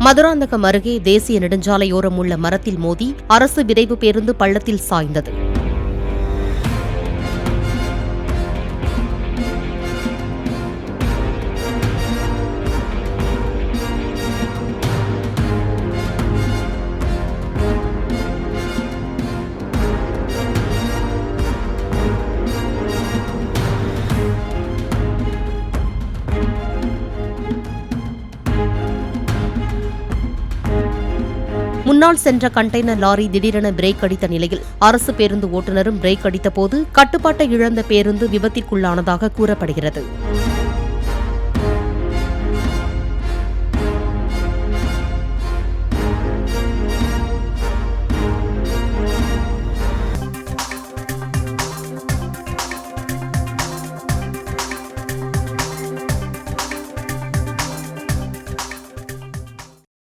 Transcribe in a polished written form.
மதுராந்தகம் அருகே தேசிய நெடுஞ்சாலையோரம் உள்ள மரத்தில் மோதி அரசு விரைவு பேருந்து பள்ளத்தில் சாய்ந்தது. முன்னால் சென்ற கண்டெய்னர் லாரி திடீரென பிரேக் அடித்த நிலையில் அரசு பேருந்து ஓட்டுநரும் பிரேக் அடித்தபோது கட்டுப்பாட்டை இழந்த பேருந்து விபத்திற்குள்ளானதாக கூறப்படுகிறது.